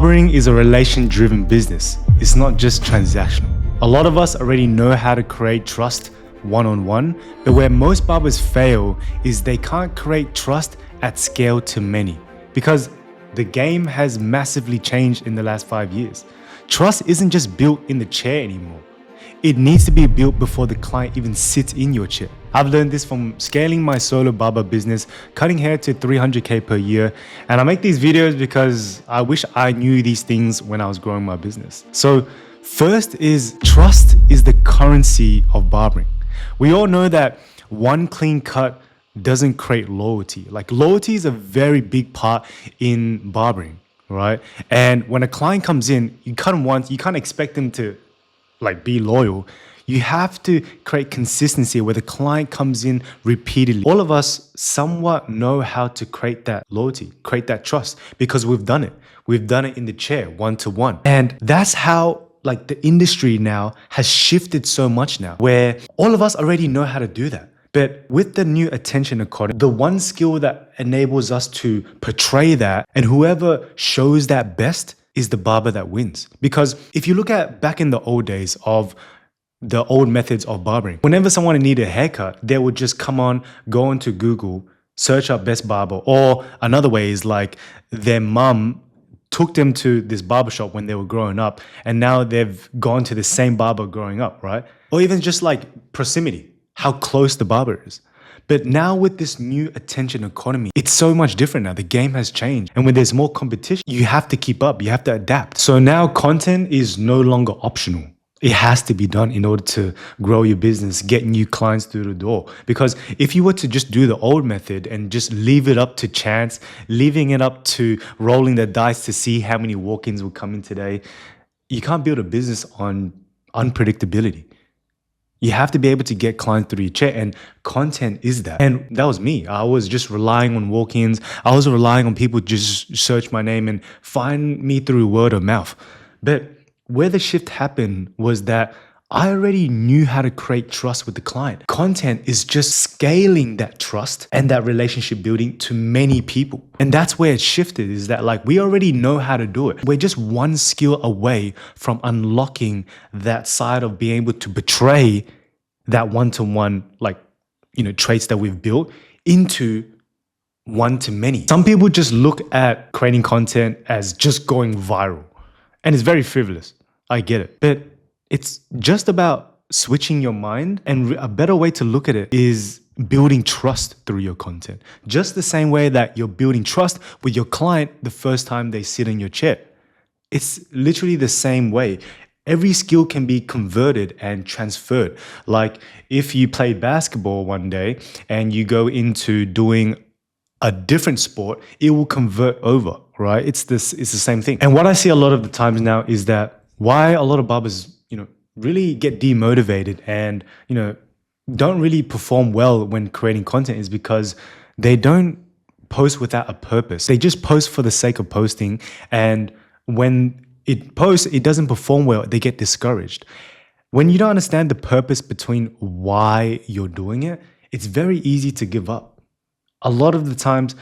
Barbering is a relation-driven business. It's not just transactional. A lot of us already know how to create trust one-on-one, but where most barbers fail is they can't create trust at scale to many because the game has massively changed in the last 5 years. Trust isn't just built in the chair anymore. It needs to be built before the client even sits in your chair. I've learned this from scaling my solo barber business, cutting hair to 300K per year. And I make these videos because I wish I knew these things when I was growing my business. So first is trust is the currency of barbering. We all know that one clean cut doesn't create loyalty. Like loyalty is a very big part in barbering, right? And when a client comes in, you cut them once, you can't expect them to be loyal. You have to create consistency where the client comes in repeatedly. All of us somewhat know how to create that loyalty, create that trust because we've done it. We've done it in the chair, one-to-one. And that's how the industry now has shifted so much now where all of us already know how to do that. But with the new attention economy, the one skill that enables us to portray that and whoever shows that best is the barber that wins. Because if you look at back in the old days of the old methods of barbering, whenever someone needed a haircut, they would just go onto Google, search up best barber. Or another way is their mum took them to this barbershop when they were growing up and now they've gone to the same barber growing up, right? Or even just proximity, how close the barber is. But now with this new attention economy, it's so much different now. The game has changed. And when there's more competition, you have to keep up, you have to adapt. So now content is no longer optional. It has to be done in order to grow your business, get new clients through the door. Because if you were to just do the old method and just leave it up to chance, leaving it up to rolling the dice to see how many walk-ins will come in today, you can't build a business on unpredictability. You have to be able to get clients through your chair, and content is that. And that was me. I was just relying on walk-ins. I was relying on people to just search my name and find me through word of mouth. But where the shift happened was that I already knew how to create trust with the client. Content is just scaling that trust and that relationship building to many people. And that's where it shifted, is that we already know how to do it. We're just one skill away from unlocking that side of being able to portray that one-to-one, traits that we've built into one-to-many. Some people just look at creating content as just going viral. And it's very frivolous. I get it. But it's just about switching your mind, and a better way to look at it is building trust through your content. Just the same way that you're building trust with your client the first time they sit in your chair. It's literally the same way. Every skill can be converted and transferred. Like if you played basketball one day and you go into doing a different sport, it will convert over, right? It's the same thing. And what I see a lot of the times now is that why a lot of barbers, really get demotivated and, don't really perform well when creating content is because they don't post without a purpose. They just post for the sake of posting. And when it posts, it doesn't perform well, they get discouraged. When you don't understand the purpose between why you're doing it, it's very easy to give up. A lot of the times,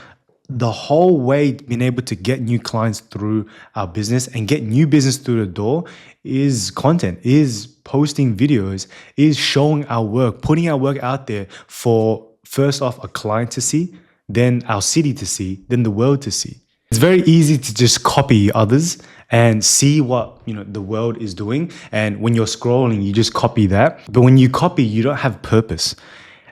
the whole way being able to get new clients through our business and get new business through the door is content, is posting videos, is showing our work, putting our work out there for, first off, a client to see, then our city to see, then the world to see. It's very easy to just copy others and see what the world is doing. And when you're scrolling, you just copy that. But when you copy, you don't have purpose.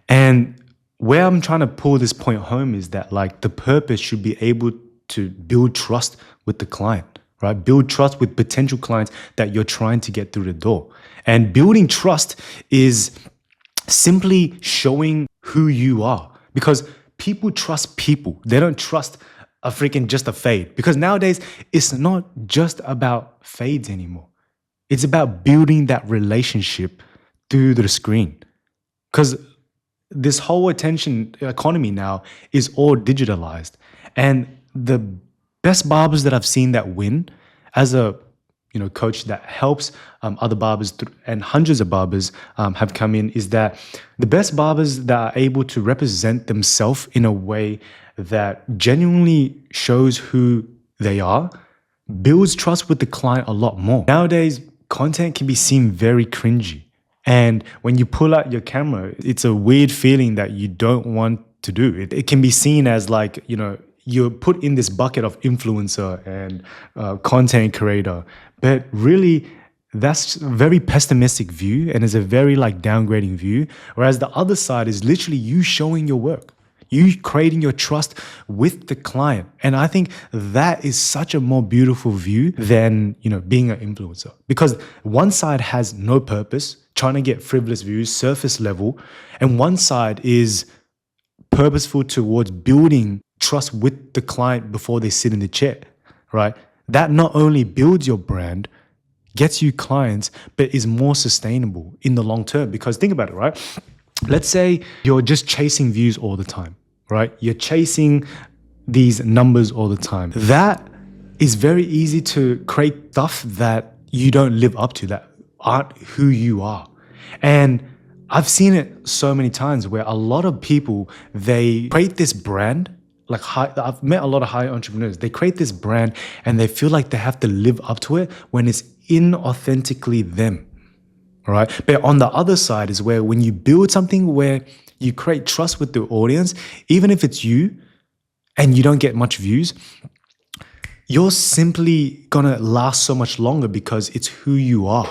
And where I'm trying to pull this point home is that the purpose should be able to build trust with the client, right? Build trust with potential clients that you're trying to get through the door. And building trust is simply showing who you are, because people trust people. They don't trust just a fade, because nowadays it's not just about fades anymore. It's about building that relationship through the screen, because this whole attention economy now is all digitalized. And the best barbers that I've seen that win as a coach that helps other barbers and hundreds of barbers have come in is that the best barbers that are able to represent themselves in a way that genuinely shows who they are, builds trust with the client a lot more. Nowadays, content can be seen very cringy. And when you pull out your camera, it's a weird feeling that you don't want to do. It can be seen as like, you're put in this bucket of influencer and content creator. But really, that's a very pessimistic view and is a very downgrading view. Whereas the other side is literally you showing your work. You creating your trust with the client. And I think that is such a more beautiful view than, being an influencer. Because one side has no purpose, trying to get frivolous views, surface level, and one side is purposeful towards building trust with the client before they sit in the chair, right? That not only builds your brand, gets you clients, but is more sustainable in the long term. Because think about it, right? Let's say you're just chasing views all the time, right? You're chasing these numbers all the time. That is very easy to create stuff that you don't live up to, that aren't who you are. And I've seen it so many times where a lot of people, they create this brand. I've met a lot of high entrepreneurs. They create this brand and they feel like they have to live up to it when it's inauthentically them. All right. But on the other side is where when you build something where you create trust with the audience, even if it's you and you don't get much views, you're simply gonna last so much longer because it's who you are.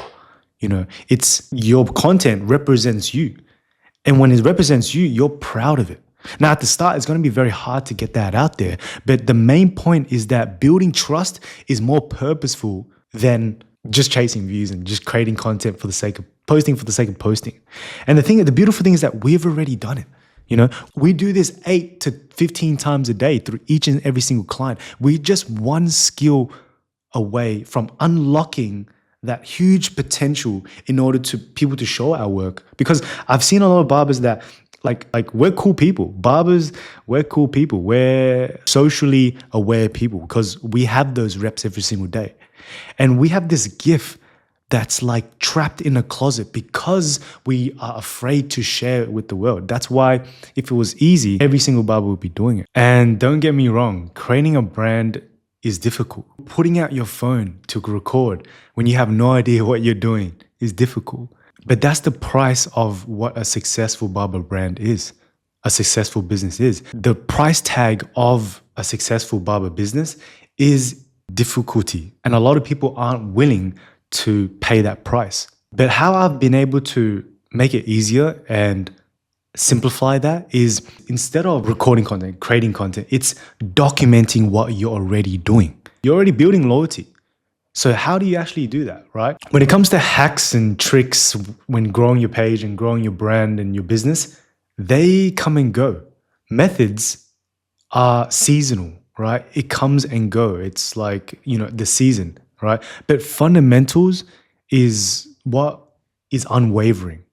It's your content represents you. And when it represents you, you're proud of it. Now, at the start, it's going to be very hard to get that out there. But the main point is that building trust is more purposeful than just chasing views and just creating content for the sake of posting for the sake of posting. And the beautiful thing is that we've already done it. We do this 8 to 15 times a day through each and every single client. We're just one skill away from unlocking that huge potential in order to people to show our work. Because I've seen a lot of barbers that like we're cool people. Barbers, we're cool people. We're socially aware people because we have those reps every single day. And we have this gift that's trapped in a closet because we are afraid to share it with the world. That's why if it was easy, every single barber would be doing it. And don't get me wrong, creating a brand is difficult. Putting out your phone to record when you have no idea what you're doing is difficult. But that's the price of what a successful barber brand is, a successful business is. The price tag of a successful barber business is difficulty. And a lot of people aren't willing to pay that price. But how I've been able to make it easier and simplify that is instead of recording content, creating content, it's documenting what you're already doing. You're already building loyalty. So how do you actually do that, right? When it comes to hacks and tricks when growing your page and growing your brand and your business, they come and go. Methods are seasonal, right? It comes and go. It's the season, right? But fundamentals is what is unwavering.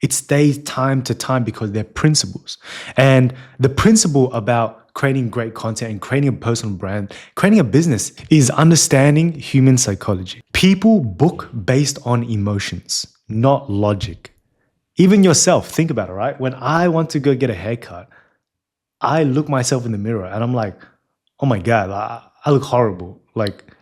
It stays time to time because they're principles. And the principle about creating great content and creating a personal brand, creating a business is understanding human psychology. People book based on emotions, not logic. Even yourself, think about it, right? When I want to go get a haircut, I look myself in the mirror and I'm like, oh my God, I look horrible.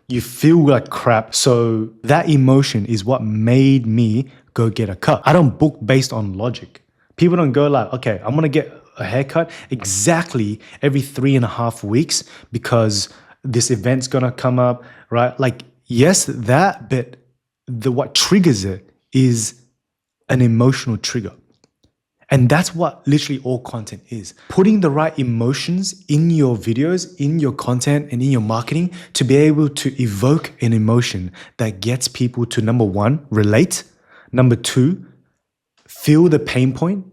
You feel like crap. So that emotion is what made me go get a cut. I don't book based on logic. People don't go okay, I'm gonna get a haircut exactly every 3.5 weeks because this event's gonna come up, right? Yes, that, but what triggers it is an emotional trigger. And that's what literally all content is. Putting the right emotions in your videos, in your content, and in your marketing to be able to evoke an emotion that gets people to, number one, relate. Number two, feel the pain point.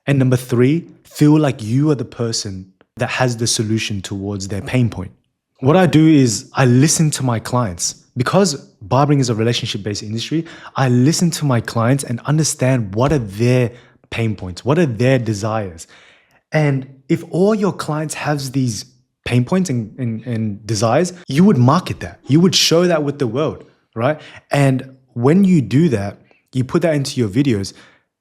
And number three, feel like you are the person that has the solution towards their pain point. What I do is I listen to my clients. Because barbering is a relationship-based industry, I listen to my clients and understand what are their pain points, what are their desires. And if all your clients have these pain points and desires, you would market that. You would show that with the world, right? And when you do that, you put that into your videos,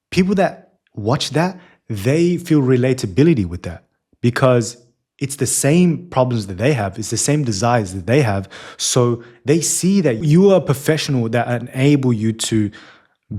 people that watch that, they feel relatability with that because It's the same problems that they have. It's the same desires that they have. So they see that you are a professional that enable you to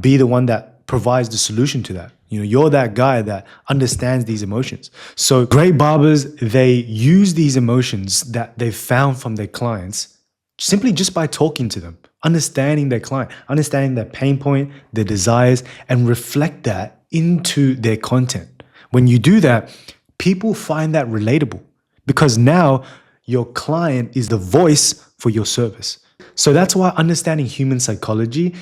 be the one that provides the solution to that. You're that guy that understands these emotions. So great barbers, they use these emotions that they've found from their clients simply just by talking to them, understanding their client, understanding their pain point, their desires, and reflect that into their content. When you do that, people find that relatable because now your client is the voice for your service. So that's why understanding human psychology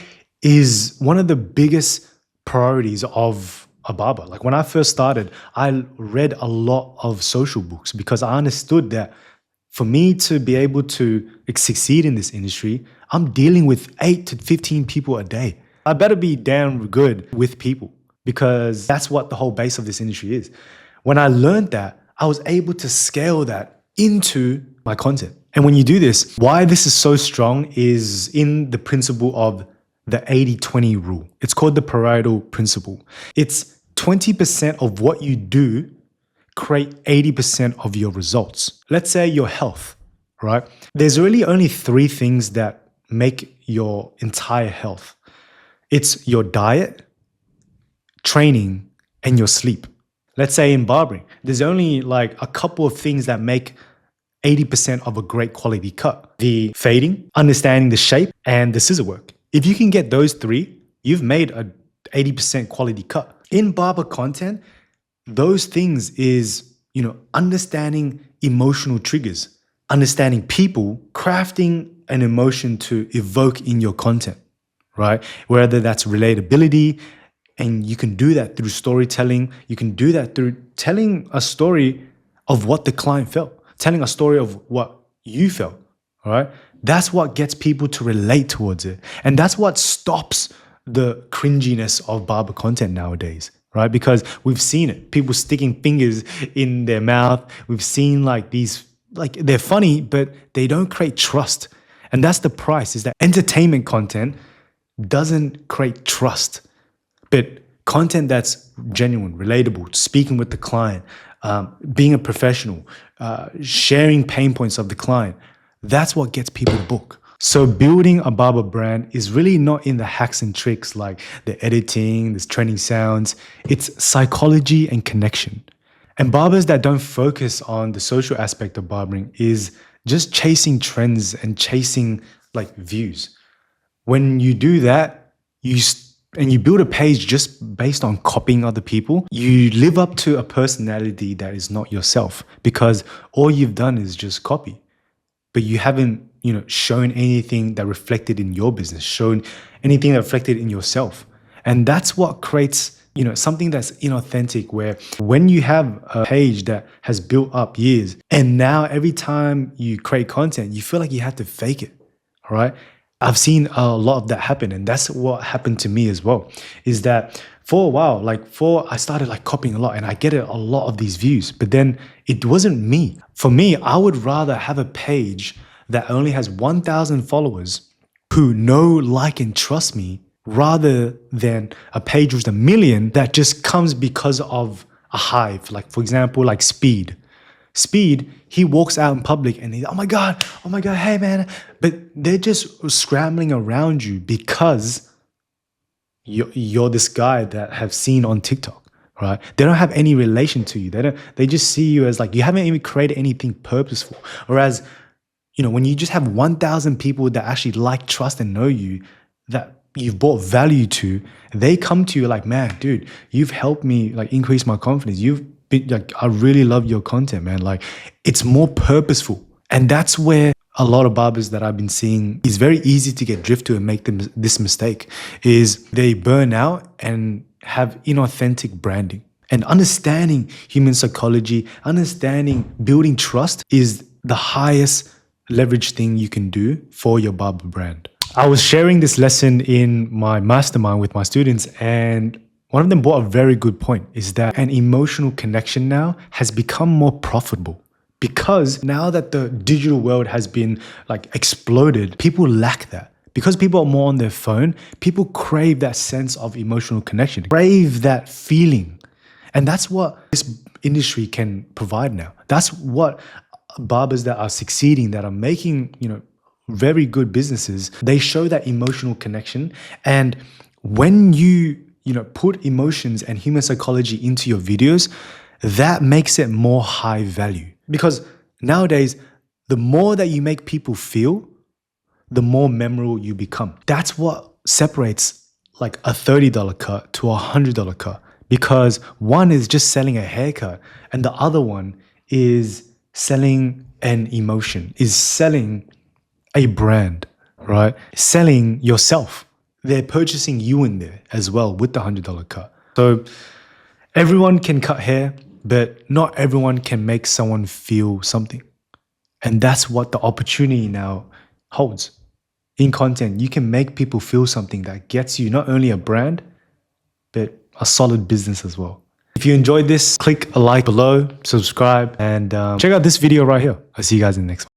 is one of the biggest priorities of a barber. Like when I first started, I read a lot of social books because I understood that for me to be able to succeed in this industry, I'm dealing with 8 to 15 people a day. I better be damn good with people because that's what the whole base of this industry is. When I learned that, I was able to scale that into my content. And when you do this, why this is so strong is in the principle of the 80-20 rule. It's called the Pareto principle. It's 20% of what you do create 80% of your results. Let's say your health, right? There's really only 3 things that make your entire health. It's your diet, training, and your sleep. Let's say in barbering, there's only like a couple of things that make 80% of a great quality cut. The fading, understanding the shape, and the scissor work. If you can get those 3, you've made a 80% quality cut. In barber content, those things is, understanding emotional triggers, understanding people, crafting an emotion to evoke in your content, right? Whether that's relatability, and you can do that through storytelling. You can do that through telling a story of what the client felt, telling a story of what you felt, all right? That's what gets people to relate towards it. And that's what stops the cringiness of barber content nowadays, right? Because we've seen it. People sticking fingers in their mouth. We've seen they're funny, but they don't create trust. And that's the price, is that entertainment content doesn't create trust. But content that's genuine, relatable, speaking with the client, being a professional, sharing pain points of the client, that's what gets people to book. So building a barber brand is really not in the hacks and tricks like the editing, this trending sounds. It's psychology and connection. And barbers that don't focus on the social aspect of barbering is just chasing trends and chasing views. When you do that, and you build a page just based on copying other people, you live up to a personality that is not yourself because all you've done is just copy. But you haven't, shown anything that reflected in your business, shown anything that reflected in yourself. And that's what creates, something that's inauthentic, where when you have a page that has built up years and now every time you create content, you feel like you have to fake it, all right? I've seen a lot of that happen. And that's what happened to me as well, is that for a while, I started copying a lot and I get a lot of these views, but then it wasn't me. For me, I would rather have a page that only has 1,000 followers who know, like, and trust me, rather than a page with 1 million that just comes because of a hype. For example, Speed. Speed, he walks out in public and he's, oh my God, hey man. But they're just scrambling around you because you're this guy that have seen on TikTok, right? They don't have any relation to you. They just see you as you haven't even created anything purposeful. Whereas, when you just have 1,000 people that actually trust and know you, that you've brought value to, they come to you man, dude, you've helped me increase my confidence. You've been I really love your content, man. It's more purposeful. And that's where a lot of barbers that I've been seeing is very easy to get drift to and make this mistake, is they burn out and have inauthentic branding. And understanding human psychology, understanding building trust is the highest leverage thing you can do for your barber brand. I was sharing this lesson in my mastermind with my students, and one of them brought a very good point, is that an emotional connection now has become more profitable. Because now that the digital world has been exploded, people lack that. Because people are more on their phone, people crave that sense of emotional connection, crave that feeling. And that's what this industry can provide now. That's what barbers that are succeeding, that are making, very good businesses, they show that emotional connection. And when you put emotions and human psychology into your videos, that makes it more high value. Because nowadays, the more that you make people feel, the more memorable you become. That's what separates like a $30 cut to a $100 cut. Because one is just selling a haircut and the other one is selling an emotion, is selling a brand, right? Selling yourself. They're purchasing you in there as well with the $100 cut. So everyone can cut hair, but not everyone can make someone feel something. And that's what the opportunity now holds. In content, you can make people feel something that gets you not only a brand, but a solid business as well. If you enjoyed this, click a like below, subscribe, and check out this video right here. I'll see you guys in the next one.